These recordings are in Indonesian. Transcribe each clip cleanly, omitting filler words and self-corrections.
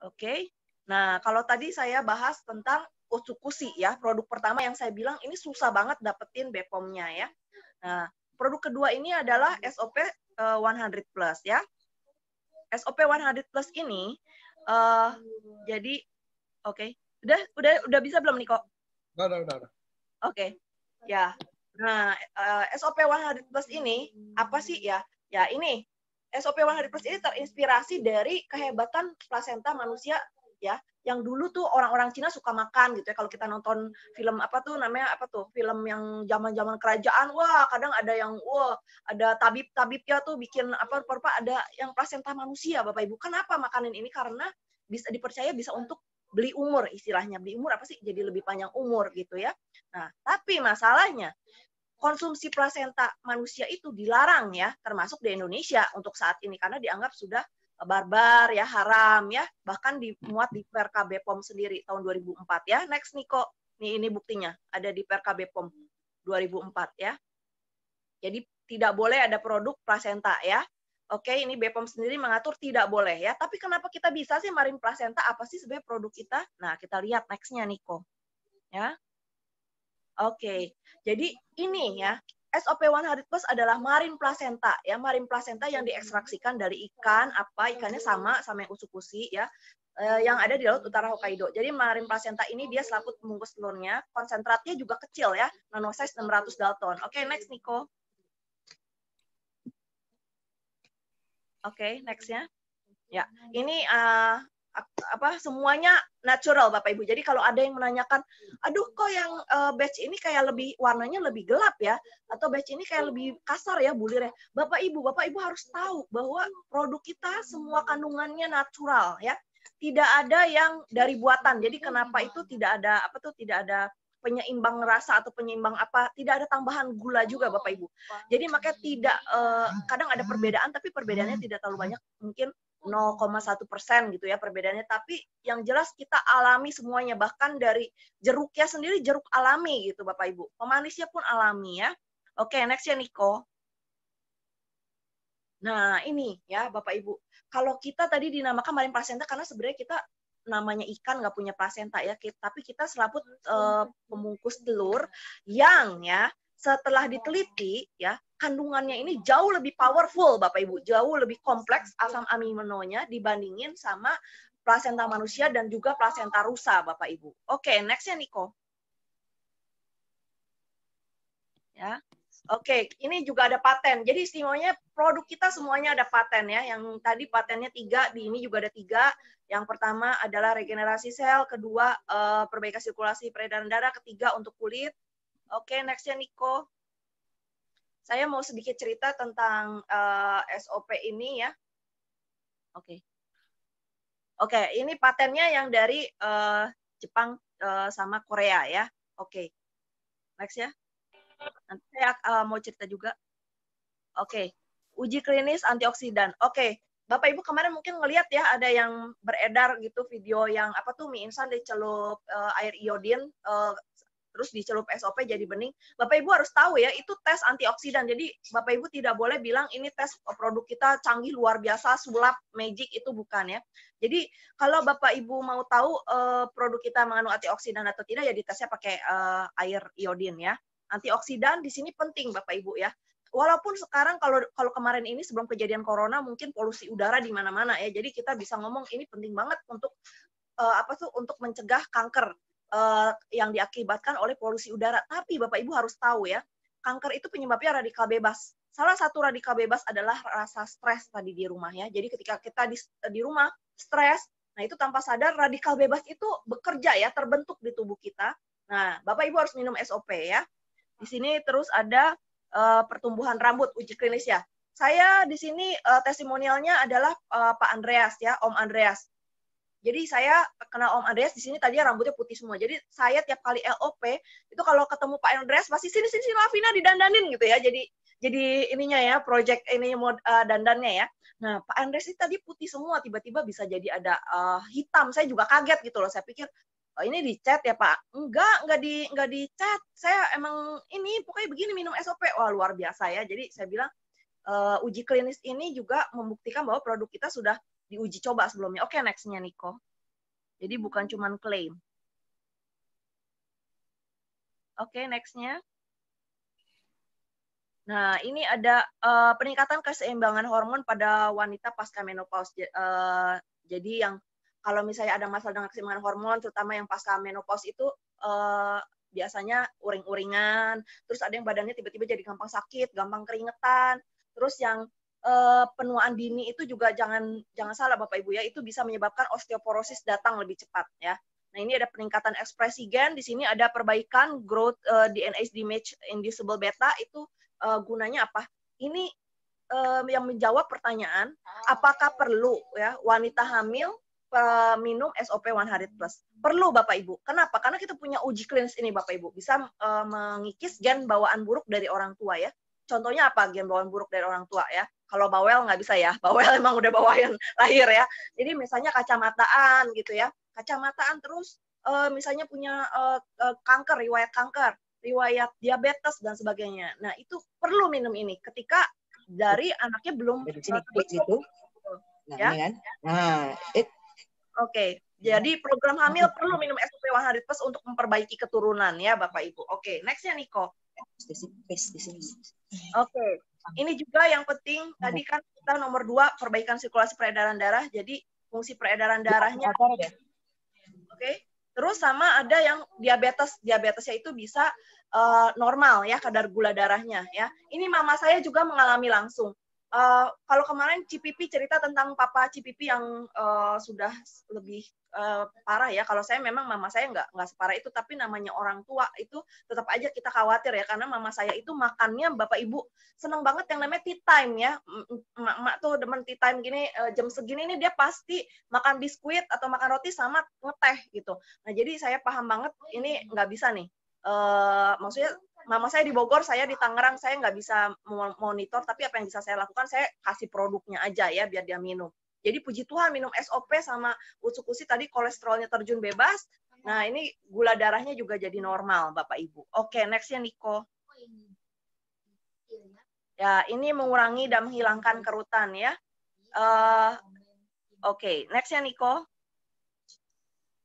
Oke. Nah, kalau tadi saya bahas tentang Otsukushi ya, produk pertama yang saya bilang ini susah banget dapetin BPOM-nya ya. Nah, produk kedua ini adalah SOP 100 Plus ya. SOP 100 Plus ini jadi oke. Udah bisa belum nih kok? Udah. Oke. Ya. Nah, SOP 100 Plus ini apa sih ya? Ya, ini SOP 100 Plus ini terinspirasi dari kehebatan plasenta manusia ya, yang dulu tuh orang-orang Cina suka makan gitu ya. Kalau kita nonton film apa tuh namanya apa tuh? Film yang zaman-zaman kerajaan, wah, kadang ada yang ada tabib-tabibnya tuh bikin apa rupa-rupa ada yang plasenta manusia, Bapak Ibu. Kenapa makanan ini? Karena bisa dipercaya bisa untuk beli umur istilahnya. Beli umur apa sih? Jadi lebih panjang umur gitu ya. Nah, tapi masalahnya konsumsi plasenta manusia itu dilarang ya, termasuk di Indonesia untuk saat ini karena dianggap sudah barbar ya, haram ya, bahkan dimuat di Perka BPOM sendiri tahun 2004 ya. Next Niko, ini buktinya ada di Perka BPOM 2004 ya. Jadi tidak boleh ada produk plasenta ya. Oke, ini BPOM sendiri mengatur tidak boleh ya. Tapi kenapa kita bisa sih marin plasenta? Apa sih sebenarnya produk kita? Nah, kita lihat next-nya Niko. Ya. Oke, jadi ini ya, SOP 100 Plus adalah marin placenta ya, marin placenta yang diekstraksikan dari ikan, ikannya sama yang usukushi ya, yang ada di laut utara Hokkaido. Jadi marin placenta ini dia selaput pembungkus telurnya, konsentratnya juga kecil ya, nanosize 600 Dalton. Oke, next Nico. Oke, next-nya. Ya, ini semuanya natural Bapak Ibu. Jadi kalau ada yang menanyakan, aduh kok yang batch ini kayak lebih warnanya lebih gelap ya, atau batch ini kayak lebih kasar ya bulirnya. Bapak Ibu harus tahu bahwa produk kita semua kandungannya natural ya. Tidak ada yang dari buatan. Jadi kenapa itu tidak ada tidak ada penyeimbang rasa atau penyeimbang tidak ada tambahan gula juga Bapak Ibu. Jadi makanya tidak kadang ada perbedaan tapi perbedaannya tidak terlalu banyak, mungkin 0,1% gitu ya perbedaannya, tapi yang jelas kita alami semuanya, bahkan dari jeruknya sendiri jeruk alami gitu Bapak Ibu, pemanisnya pun alami ya. Oke, next ya Niko. Nah ini ya Bapak Ibu, kalau kita tadi dinamakan marin placenta karena sebenarnya kita namanya ikan nggak punya plasenta ya, tapi kita selaput pembungkus telur yang ya setelah diteliti ya kandungannya ini jauh lebih powerful Bapak Ibu, jauh lebih kompleks asam aminonya dibandingin sama plasenta manusia dan juga plasenta rusa Bapak Ibu. Oke, next ya Niko. Ya. Oke, ini juga ada paten. Jadi istimewanya produk kita semuanya ada paten ya. Yang tadi patennya 3, di ini juga ada 3. Yang pertama adalah regenerasi sel, kedua perbaikan sirkulasi peredaran darah, ketiga untuk kulit. Oke, next-nya Niko. Saya mau sedikit cerita tentang SOP ini ya. Oke. Oke, ini patennya yang dari Jepang sama Korea ya. Oke. Next ya. Nanti saya mau cerita juga. Oke, uji klinis antioksidan. Oke, Bapak Ibu kemarin mungkin ngelihat ya ada yang beredar gitu video yang apa tuh mie instan dicelup air iodin terus dicelup SOP jadi bening. Bapak Ibu harus tahu ya itu tes antioksidan. Jadi Bapak Ibu tidak boleh bilang ini tes produk kita canggih luar biasa sulap magic, itu bukan ya. Jadi kalau Bapak Ibu mau tahu produk kita mengandung antioksidan atau tidak ya ditesnya pakai air iodin ya. Antioksidan di sini penting Bapak Ibu ya. Walaupun sekarang kalau kemarin ini sebelum kejadian corona mungkin polusi udara di mana-mana ya. Jadi kita bisa ngomong ini penting banget untuk untuk mencegah kanker yang diakibatkan oleh polusi udara. Tapi Bapak Ibu harus tahu ya, kanker itu penyebabnya radikal bebas. Salah satu radikal bebas adalah rasa stres tadi di rumah ya. Jadi ketika kita di rumah stres, nah itu tanpa sadar radikal bebas itu bekerja ya, terbentuk di tubuh kita. Nah, Bapak Ibu harus minum SOP ya. Di sini terus ada pertumbuhan rambut uji klinis ya. Saya di sini testimonialnya adalah Pak Andreas ya, Om Andreas. Jadi saya kenal Om Andreas di sini tadinya rambutnya putih semua. Jadi saya tiap kali LOP itu kalau ketemu Pak Andreas pasti sini Lavina didandanin gitu ya. Jadi ininya ya, project ini dandannya ya. Nah, Pak Andreas ini tadi putih semua, tiba-tiba bisa jadi ada hitam. Saya juga kaget gitu loh. Saya pikir ini dicat ya Pak? Enggak dicat. Saya emang ini pokoknya begini minum SOP. Wah luar biasa ya. Jadi saya bilang uji klinis ini juga membuktikan bahwa produk kita sudah diuji coba sebelumnya. Oke, next-nya Niko. Jadi bukan cuma klaim. Oke, next-nya. Nah, ini ada peningkatan keseimbangan hormon pada wanita pasca menopause. Jadi yang kalau misalnya ada masalah dengan keseimbangan hormon, terutama yang pasca menopause itu biasanya uring-uringan, terus ada yang badannya tiba-tiba jadi gampang sakit, gampang keringetan, terus yang penuaan dini itu juga jangan salah Bapak Ibu ya, itu bisa menyebabkan osteoporosis datang lebih cepat ya. Nah, ini ada peningkatan ekspresi gen, di sini ada perbaikan growth DNA damage inducible beta itu gunanya apa? Ini yang menjawab pertanyaan apakah perlu ya wanita hamil minum SOP 100+. Perlu Bapak Ibu. Kenapa? Karena kita punya uji klinis ini Bapak Ibu. Bisa mengikis gen bawaan buruk dari orang tua ya. Contohnya apa gen bawaan buruk dari orang tua ya? Kalau bawel nggak bisa ya. Bawel emang udah bawaan lahir ya. Jadi misalnya kacamataan gitu ya. Kacamataan terus misalnya punya kanker, riwayat kanker, riwayat diabetes dan sebagainya. Nah, itu perlu minum ini ketika dari anaknya belum gitu. Nah, ya? Ini kan. Nah, Oke. Jadi program hamil perlu minum SOP 100+ untuk memperbaiki keturunan ya Bapak Ibu. Oke, next-nya Niko. Oke. Ini juga yang penting tadi kan kita nomor 2 perbaikan sirkulasi peredaran darah. Jadi fungsi peredaran darahnya. Oke. Terus sama ada yang diabetes. Diabetesnya itu bisa normal ya kadar gula darahnya ya. Ini mama saya juga mengalami langsung. Kalau kemarin Cipipi cerita tentang papa Cipipi yang sudah lebih parah ya. Kalau saya memang mama saya nggak separah itu, tapi namanya orang tua itu tetap aja kita khawatir ya karena mama saya itu makannya Bapak Ibu seneng banget yang namanya tea time ya. Emak tuh demen tea time gini jam segini nih dia pasti makan biskuit atau makan roti sama ngeteh gitu. Nah jadi saya paham banget ini nggak bisa nih. Maksudnya mama saya di Bogor, saya di Tangerang, saya nggak bisa monitor, tapi apa yang bisa saya lakukan, saya kasih produknya aja ya, biar dia minum. Jadi puji Tuhan minum SOP sama usukusi tadi kolesterolnya terjun bebas, nah ini gula darahnya juga jadi normal, Bapak Ibu. Oke, next-nya Niko. Ya, ini mengurangi dan menghilangkan kerutan ya. Oke, next-nya Niko.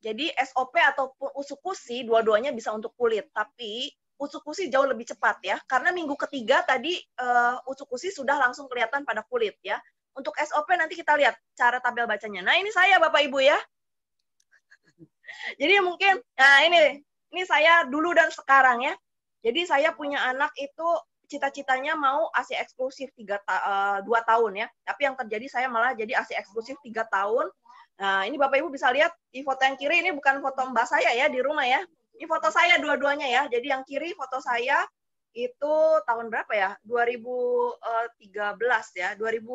Jadi SOP ataupun usukusi dua-duanya bisa untuk kulit, tapi usukusi jauh lebih cepat ya, karena minggu ketiga tadi usukusi sudah langsung kelihatan pada kulit ya. Untuk SOP nanti kita lihat cara tabel bacanya. Nah ini saya Bapak Ibu ya. Jadi mungkin, nah ini saya dulu dan sekarang ya. Jadi saya punya anak itu cita-citanya mau ASI eksklusif 2 tahun ya, tapi yang terjadi saya malah jadi ASI eksklusif 3 tahun. Nah, ini Bapak Ibu bisa lihat di foto yang kiri ini bukan foto mbak saya ya di rumah ya. Ini foto saya dua-duanya ya. Jadi yang kiri foto saya itu tahun berapa ya? 2013 ya. 2015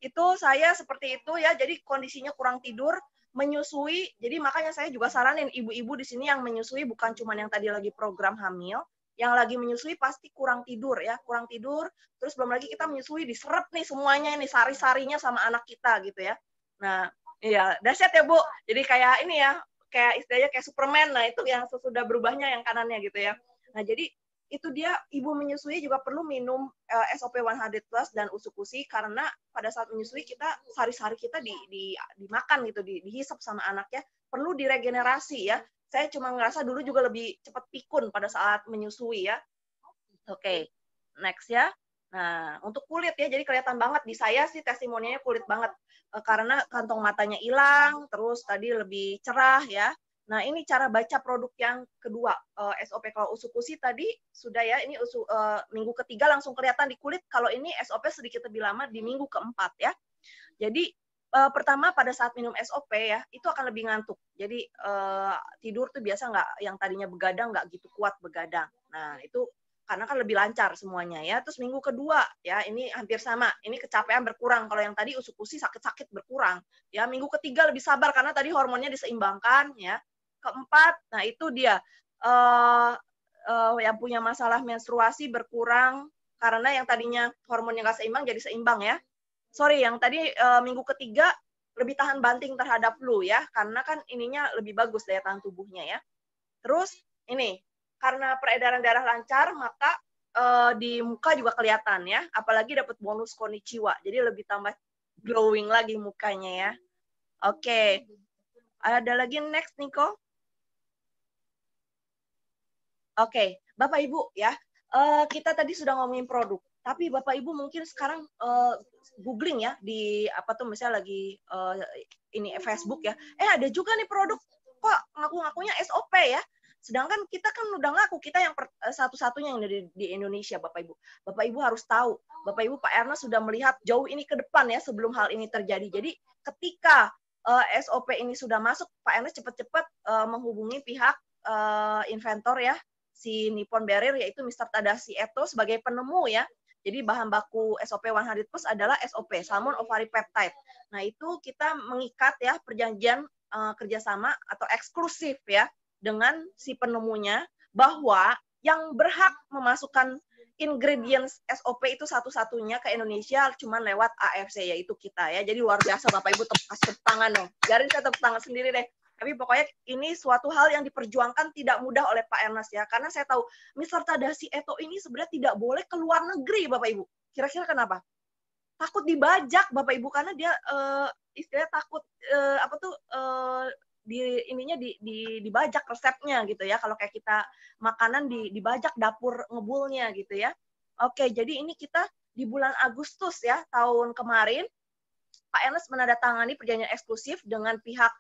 itu saya seperti itu ya. Jadi kondisinya kurang tidur, menyusui. Jadi makanya saya juga saranin ibu-ibu di sini yang menyusui bukan cuma yang tadi lagi program hamil, yang lagi menyusui pasti kurang tidur ya, kurang tidur. Terus belum lagi kita menyusui diserap nih semuanya ini sari-sarinya sama anak kita gitu ya. Nah, iya, dahsyat ya Bu. Jadi kayak ini ya, kayak istilahnya kayak Superman. Nah, itu yang sesudah berubahnya yang kanannya gitu ya. Nah, jadi itu dia ibu menyusui juga perlu minum SOP 100+ dan usukusi karena pada saat menyusui kita sari-sari kita dimakan gitu, dihisap sama anaknya, perlu diregenerasi ya. Saya cuma ngerasa dulu juga lebih cepat pikun pada saat menyusui ya. Oke, next ya. Nah, untuk kulit ya, jadi kelihatan banget di saya sih testimoninya kulit banget. Karena kantong matanya hilang, terus tadi lebih cerah ya. Nah, ini cara baca produk yang kedua. SOP kalau usukusi tadi sudah ya, ini minggu ketiga langsung kelihatan di kulit. Kalau ini SOP sedikit lebih lama di minggu keempat ya. Jadi pertama pada saat minum SOP ya itu akan lebih ngantuk. Jadi tidur tuh biasa nggak yang tadinya begadang nggak gitu kuat begadang. Nah itu karena kan lebih lancar semuanya ya. Terus minggu kedua ya ini hampir sama. Ini kecapean berkurang. Kalau yang tadi usukusi sakit-sakit berkurang. Ya minggu ketiga lebih sabar karena tadi hormonnya diseimbangkan ya. Keempat, nah itu dia yang punya masalah menstruasi berkurang karena yang tadinya hormonnya nggak seimbang jadi seimbang ya. Sorry, yang tadi minggu ketiga lebih tahan banting terhadap flu ya, karena kan ininya lebih bagus daya tahan tubuhnya ya. Terus ini, karena peredaran darah lancar, maka di muka juga kelihatan ya. Apalagi dapat bonus konnichiwa. Jadi lebih tambah glowing lagi mukanya ya. Oke. Ada lagi next, Niko? Oke, Bapak Ibu ya. Kita tadi sudah ngomongin produk. Tapi Bapak Ibu mungkin sekarang googling ya di apa tuh misalnya lagi ini Facebook ya. Ada juga nih produk kok ngaku-ngakunya SOP ya. Sedangkan kita kan udah ngaku kita yang satu-satunya yang di Indonesia, Bapak Ibu. Bapak Ibu harus tahu, Bapak Ibu Pak Ernest sudah melihat jauh ini ke depan ya sebelum hal ini terjadi. Jadi ketika SOP ini sudah masuk, Pak Ernest cepat-cepat menghubungi pihak inventor ya, si Nippon Barrier yaitu Mr. Tadashi Eto sebagai penemu ya. Jadi bahan baku SOP 100 Plus adalah SOP, Salmon Ovary Peptide. Nah itu kita mengikat ya perjanjian kerjasama atau eksklusif ya dengan si penemunya bahwa yang berhak memasukkan ingredients SOP itu satu-satunya ke Indonesia cuma lewat AFC yaitu kita ya. Jadi luar biasa Bapak Ibu, kasih tepuk tangan dong. Biarin saya tepuk tangan sendiri deh. Tapi pokoknya ini suatu hal yang diperjuangkan tidak mudah oleh Pak Ernest ya. Karena saya tahu Mr. Tadashi Eto ini sebenarnya tidak boleh ke luar negeri Bapak Ibu. Kira-kira kenapa? Takut dibajak Bapak Ibu karena dia istilahnya takut dibajak resepnya gitu ya. Kalau kayak kita makanan dibajak dapur ngebulnya gitu ya. Oke, jadi ini kita di bulan Agustus ya tahun kemarin Pak Ernest menandatangani perjanjian eksklusif dengan pihak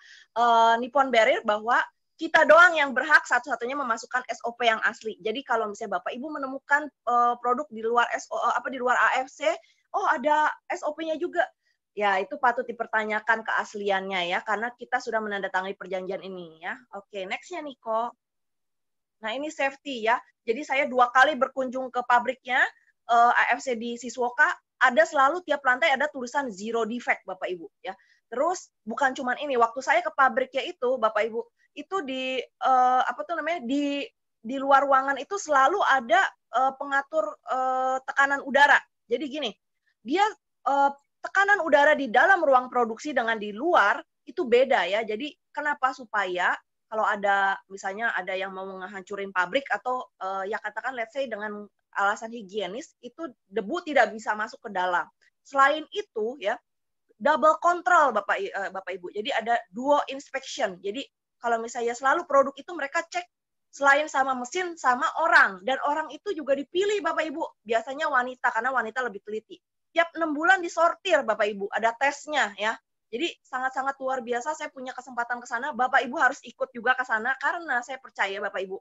Nippon Barrier bahwa kita doang yang berhak satu-satunya memasukkan SOP yang asli. Jadi kalau misalnya Bapak Ibu menemukan produk di luar di luar AFC, oh ada SOP-nya juga. Ya, itu patut dipertanyakan keasliannya ya, karena kita sudah menandatangani perjanjian ini ya. Oke, next-nya Niko. Nah, ini safety ya. Jadi saya 2 kali berkunjung ke pabriknya AFC di Shizuoka, ada selalu tiap lantai ada tulisan zero defect Bapak Ibu ya. Terus bukan cuman ini, waktu saya ke pabriknya itu Bapak Ibu, itu di di luar ruangan itu selalu ada pengatur tekanan udara. Jadi gini, dia tekanan udara di dalam ruang produksi dengan di luar itu beda ya. Jadi kenapa? Supaya kalau ada misalnya ada yang mau ngehancurin pabrik atau ya katakan let's say dengan alasan higienis itu debu tidak bisa masuk ke dalam. Selain itu ya double control Bapak Ibu. Jadi ada dual inspection. Jadi kalau misalnya selalu produk itu mereka cek selain sama mesin sama orang, dan orang itu juga dipilih Bapak Ibu. Biasanya wanita karena wanita lebih teliti. Tiap 6 bulan disortir Bapak Ibu, ada tesnya ya. Jadi sangat-sangat luar biasa. Saya punya kesempatan ke sana, Bapak Ibu harus ikut juga ke sana karena saya percaya Bapak Ibu.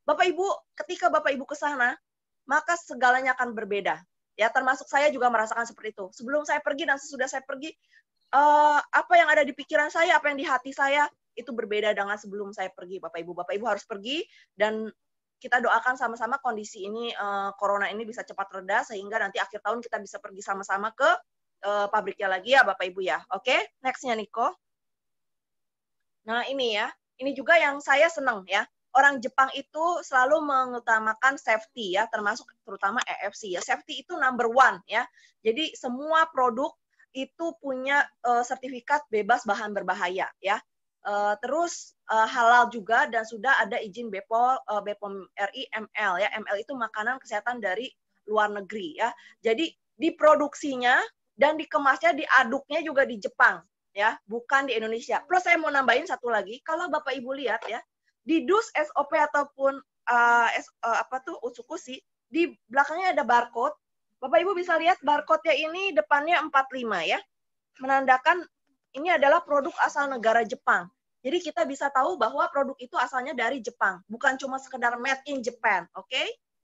Bapak Ibu, ketika Bapak Ibu ke sana, maka segalanya akan berbeda. Ya, termasuk saya juga merasakan seperti itu. Sebelum saya pergi dan sesudah saya pergi, apa yang ada di pikiran saya, apa yang di hati saya, itu berbeda dengan sebelum saya pergi, Bapak Ibu. Bapak Ibu harus pergi, dan kita doakan sama-sama kondisi ini, corona ini bisa cepat reda, sehingga nanti akhir tahun kita bisa pergi sama-sama ke pabriknya lagi ya, Bapak Ibu ya. Oke, next-nya Niko. Nah, ini ya. Ini juga yang saya senang ya. Orang Jepang itu selalu mengutamakan safety ya, termasuk terutama AFC ya. Safety itu number 1 ya. Jadi semua produk itu punya sertifikat bebas bahan berbahaya ya. Terus halal juga dan sudah ada izin BPOM RI ML ya. ML itu makanan kesehatan dari luar negeri ya. Jadi diproduksinya dan dikemasnya, diaduknya juga di Jepang ya, bukan di Indonesia. Plus saya mau nambahin satu lagi, kalau Bapak Ibu lihat ya, di dus SOP ataupun Utsukushi, di belakangnya ada barcode. Bapak Ibu bisa lihat barcode-nya ini depannya 45 ya. Menandakan ini adalah produk asal negara Jepang. Jadi kita bisa tahu bahwa produk itu asalnya dari Jepang, bukan cuma sekedar made in Japan, oke?